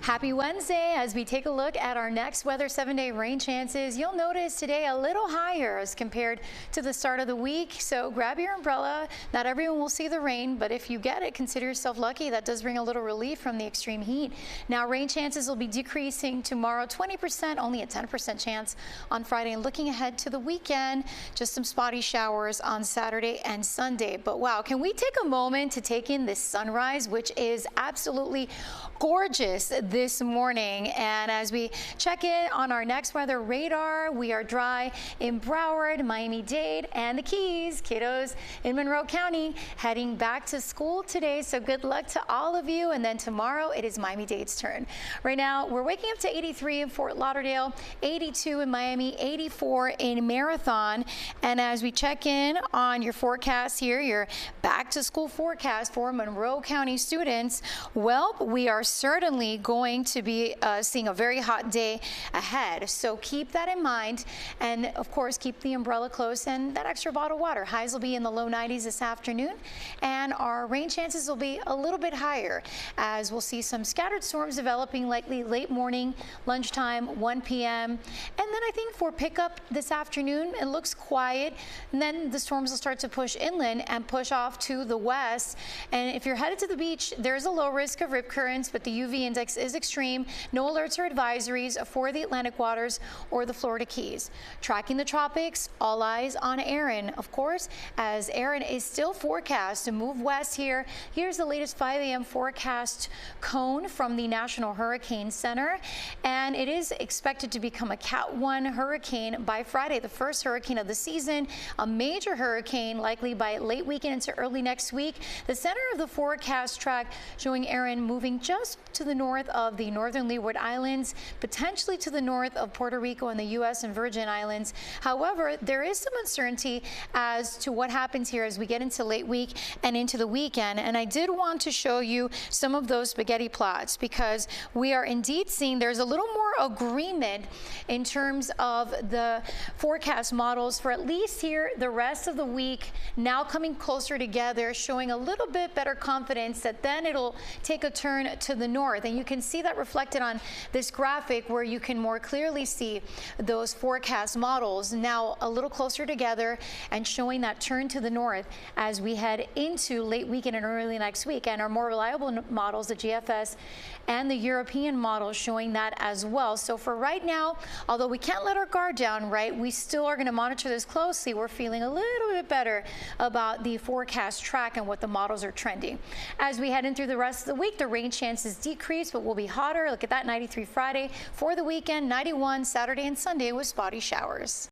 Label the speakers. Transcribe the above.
Speaker 1: Happy Wednesday. As we take a look at our next weather 7-day rain chances, you'll notice today a little higher as compared to the start of the week. So grab your umbrella. Not everyone will see the rain, but if you get it, consider yourself lucky. That does bring a little relief from the extreme heat. Now rain chances will be decreasing tomorrow, 20%, only a 10% chance on Friday. And looking ahead to the weekend, just some spotty showers on Saturday and Sunday. But wow, can we take a moment to take in this sunrise, which is absolutely gorgeous this morning. And as we check in on our next weather radar, we are dry in Broward, Miami-Dade, and the Keys. Kiddos in Monroe County heading back to school today, so good luck to all of you. And then tomorrow it is Miami-Dade's turn. Right now we're waking up to 83 in Fort Lauderdale, 82 in Miami, 84 in Marathon. And as we check in on your forecast here, your back to school forecast for Monroe County students, well, we are certainly going to be seeing a very hot day ahead. So keep that in mind. And of course, keep the umbrella close and that extra bottle of water. Highs will be in the low 90s this afternoon. And our rain chances will be a little bit higher as we'll see some scattered storms developing likely late morning, lunchtime, 1 p.m. And then I think for pickup this afternoon, it looks quiet. And then the storms will start to push inland and push off to the west. And if you're headed to the beach, there's a low risk of rip currents, but the UV index is extreme. No alerts or advisories for the Atlantic waters or the Florida Keys. Tracking the tropics, all eyes on Erin, of course, as Erin is still forecast to move west here. Here's the latest 5 a.m. forecast cone from the National Hurricane Center, and it is expected to become a Cat 1 hurricane by Friday, the first hurricane of the season, a major hurricane likely by late weekend into early next week. The center of the forecast track showing Erin moving just to the north of the northern Leeward Islands, potentially to the north of Puerto Rico and the U.S. and Virgin Islands. However, there is some uncertainty as to what happens here as we get into late week and into the weekend. And I did want to show you some of those spaghetti plots because we are indeed seeing there's a little more agreement in terms of the forecast models for at least here the rest of the week now coming closer together, showing a little bit better confidence that then it'll take a turn to the north. And you can see that reflected on this graphic where you can more clearly see those forecast models now a little closer together and showing that turn to the north as we head into late weekend and early next week. And our more reliable models, the GFS and the European models, showing that as well. So for right now, although we can't let our guard down, right, we still are going to monitor this closely. We're feeling a little bit better about the forecast track and what the models are trending. As we head in through the rest of the week, the rain chances decrease, but will be hotter. Look at that, 93 Friday. For the weekend, 91 Saturday and Sunday with spotty showers.